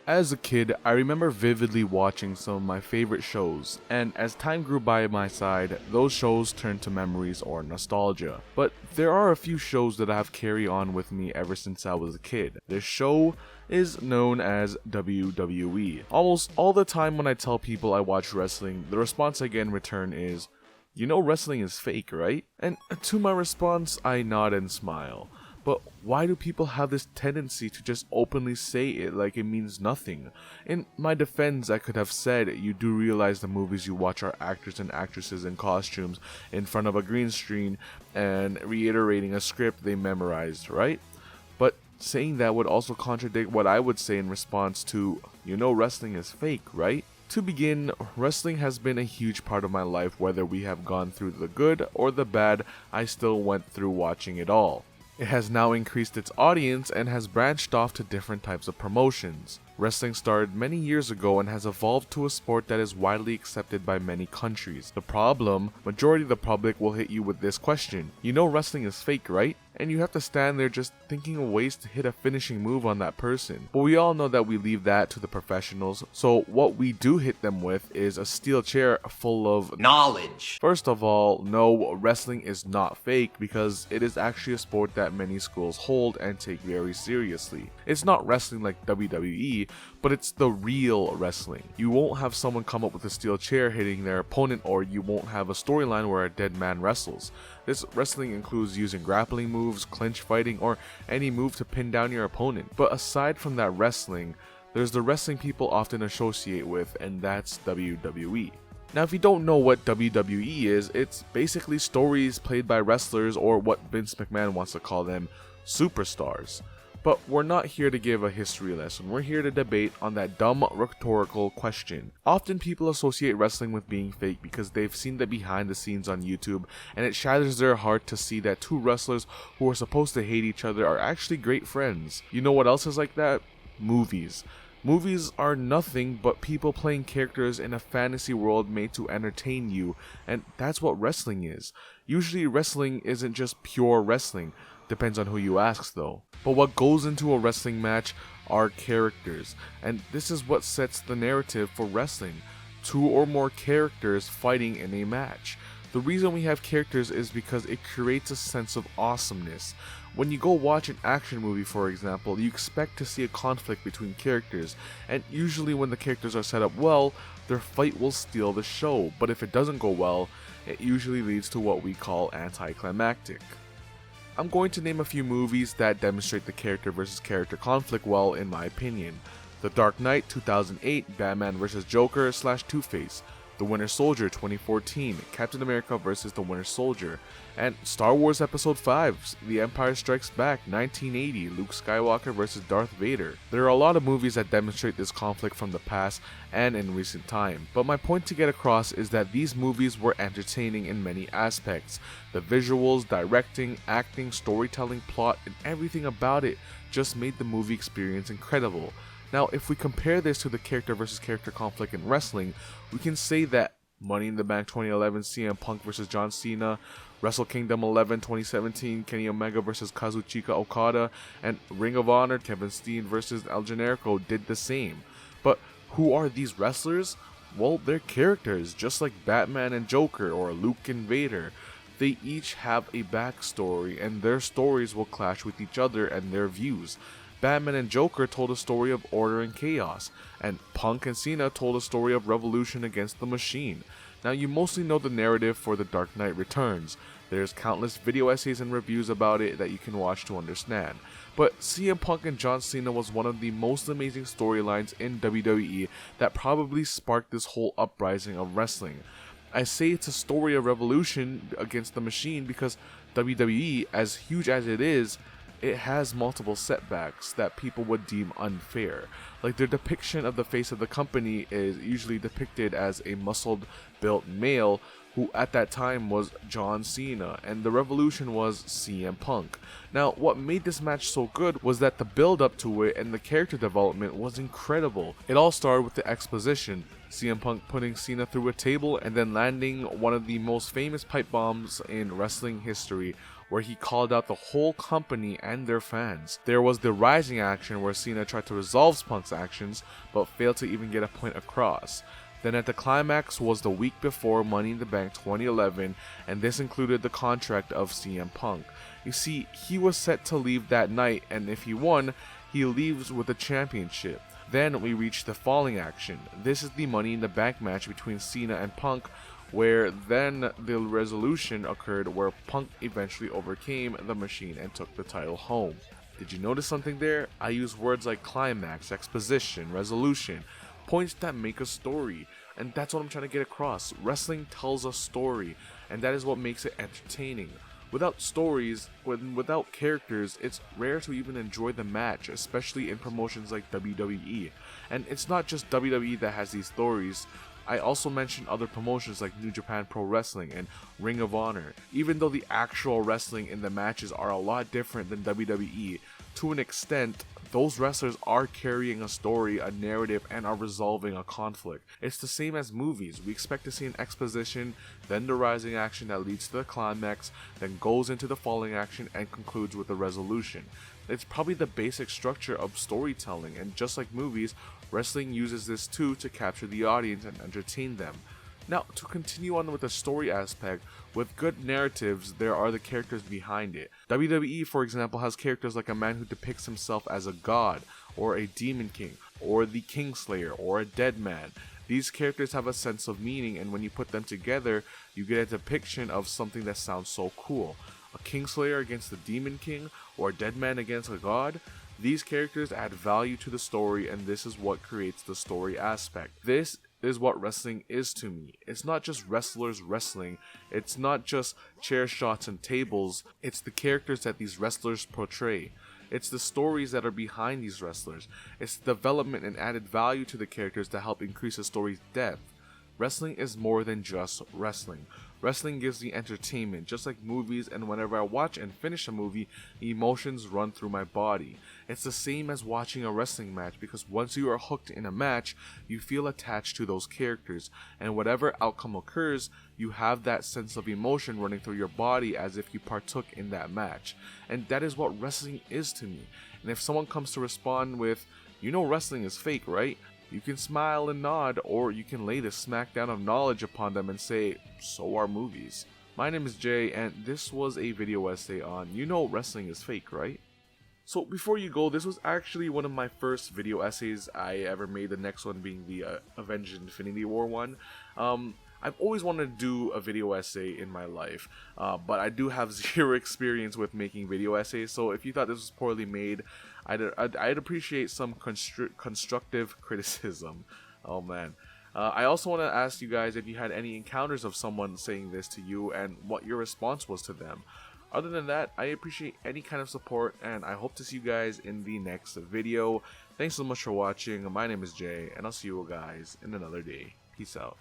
As a kid, I remember vividly watching some of my favorite shows, and as time grew by my side, those shows turned to memories or nostalgia. But there are a few shows that have carried on with me ever since I was a kid. This show is known as WWE. Almost all the time when I tell people I watch wrestling, the response I get in return is, "You know wrestling is fake, right?" And to my response, I nod and smile. But why do people have this tendency to just openly say it like it means nothing? In my defense, I could have said, you do realize the movies you watch are actors and actresses in costumes in front of a green screen and reiterating a script they memorized, right? But saying that would also contradict what I would say in response to, you know wrestling is fake, right? To begin, wrestling has been a huge part of my life. Whether we have gone through the good or the bad, I still went through watching it all. It has now increased its audience and has branched off to different types of promotions. Wrestling started many years ago and has evolved to a sport that is widely accepted by many countries. The problem, majority of the public will hit you with this question. You know wrestling is fake, right? And you have to stand there just thinking of ways to hit a finishing move on that person. But we all know that we leave that to the professionals, so what we do hit them with is a steel chair full of knowledge. First of all, no, wrestling is not fake because it is actually a sport that many schools hold and take very seriously. It's not wrestling like WWE, but it's the real wrestling. You won't have someone come up with a steel chair hitting their opponent, or you won't have a storyline where a dead man wrestles. This wrestling includes using grappling moves, clinch fighting, or any move to pin down your opponent. But aside from that wrestling, there's the wrestling people often associate with, and that's WWE. Now, if you don't know what WWE is, it's basically stories played by wrestlers, or what Vince McMahon wants to call them, superstars. But we're not here to give a history lesson, we're here to debate on that dumb rhetorical question. Often people associate wrestling with being fake because they've seen the behind the scenes on YouTube, and it shatters their heart to see that two wrestlers who are supposed to hate each other are actually great friends. You know what else is like that? Movies. Movies are nothing but people playing characters in a fantasy world made to entertain you, and that's what wrestling is. Usually wrestling isn't just pure wrestling. Depends on who you ask though. But what goes into a wrestling match are characters, and this is what sets the narrative for wrestling. Two or more characters fighting in a match. The reason we have characters is because it creates a sense of awesomeness. When you go watch an action movie, for example, you expect to see a conflict between characters, and usually when the characters are set up well, their fight will steal the show, but if it doesn't go well, it usually leads to what we call anticlimactic. I'm going to name a few movies that demonstrate the character versus character conflict well, in my opinion. The Dark Knight 2008, Batman vs. Joker / Two-Face, The Winter Soldier 2014, Captain America vs. The Winter Soldier, and Star Wars Episode 5, The Empire Strikes Back 1980, Luke Skywalker vs. Darth Vader. There are a lot of movies that demonstrate this conflict from the past and in recent time, but my point to get across is that these movies were entertaining in many aspects. The visuals, directing, acting, storytelling, plot, and everything about it just made the movie experience incredible. Now, if we compare this to the character versus character conflict in wrestling, we can say that Money in the Bank 2011, CM Punk vs. John Cena, Wrestle Kingdom 11 2017, Kenny Omega vs. Kazuchika Okada, and Ring of Honor, Kevin Steen vs. El Generico did the same. But who are these wrestlers? Well, they're characters, just like Batman and Joker or Luke and Vader. They each have a backstory, and their stories will clash with each other and their views. Batman and Joker told a story of order and chaos, and Punk and Cena told a story of revolution against the machine. Now, you mostly know the narrative for The Dark Knight Returns. There's countless video essays and reviews about it that you can watch to understand. But CM Punk and John Cena was one of the most amazing storylines in WWE that probably sparked this whole uprising of wrestling. I say it's a story of revolution against the machine because WWE, as huge as it is, it has multiple setbacks that people would deem unfair. Like, their depiction of the face of the company is usually depicted as a muscled built male who at that time was John Cena, and the revolution was CM Punk. Now, what made this match so good was that the build up to it and the character development was incredible. It all started with the exposition, CM Punk putting Cena through a table and then landing one of the most famous pipe bombs in wrestling history, where he called out the whole company and their fans. There was the Rising action where Cena tried to resolve Punk's actions but failed to even get a point across. Then at the climax was the week before Money in the Bank 2011, and this included the contract of CM Punk. You see, he was set to leave that night, and if he won, he leaves with the championship. Then we reach the Falling action. This is the Money in the Bank match between Cena and Punk, where then the resolution occurred where Punk eventually overcame the Machine and took the title home. Did you notice something there? I use words like climax, exposition, resolution, points that make a story, and that's what I'm trying to get across. Wrestling tells a story, and that is what makes it entertaining. Without stories, without characters, it's rare to even enjoy the match, especially in promotions like WWE. And it's not just WWE that has these stories. I also mentioned other promotions like New Japan Pro Wrestling and Ring of Honor. Even though the actual wrestling in the matches are a lot different than WWE, to an extent, those wrestlers are carrying a story, a narrative, and are resolving a conflict. It's the same as movies. We expect to see an exposition, then the Rising action that leads to the climax, then goes into the Falling action and concludes with the resolution. It's probably the basic structure of storytelling, and just like movies, wrestling uses this too to capture the audience and entertain them. Now, to continue on with the story aspect, with good narratives, there are the characters behind it. WWE, for example, has characters like a man who depicts himself as a god, or a demon king, or the Kingslayer, or a dead man. These characters have a sense of meaning, and when you put them together, you get a depiction of something that sounds so cool. A Kingslayer against the Demon King, or a dead man against a god. These characters add value to the story, and this is what creates the story aspect. This is what wrestling is to me. It's not just wrestlers wrestling, it's not just chair shots and tables, it's the characters that these wrestlers portray. It's the stories that are behind these wrestlers. It's the development and added value to the characters that help increase the story's depth. Wrestling is more than just wrestling. Wrestling gives me entertainment, just like movies, and whenever I watch and finish a movie, emotions run through my body. It's the same as watching a wrestling match, because once you are hooked in a match, you feel attached to those characters, and whatever outcome occurs, you have that sense of emotion running through your body as if you partook in that match. And that is what wrestling is to me. And if someone comes to respond with, "You know wrestling is fake, right?" you can smile and nod, or you can lay the smackdown of knowledge upon them and say, "So are movies." My name is Jay, and this was a video essay on "You know wrestling is fake, right?" So before you go, this was actually one of my first video essays I ever made, the next one being the Avenged Infinity War one. I've always wanted to do a video essay in my life, but I do have zero experience with making video essays, so if you thought this was poorly made, I'd appreciate some constructive criticism. Oh man. I also want to ask you guys if you had any encounters of someone saying this to you and what your response was to them. Other than that, I appreciate any kind of support, and I hope to see you guys in the next video. Thanks so much for watching. My name is Jay, and I'll see you guys in another day. Peace out.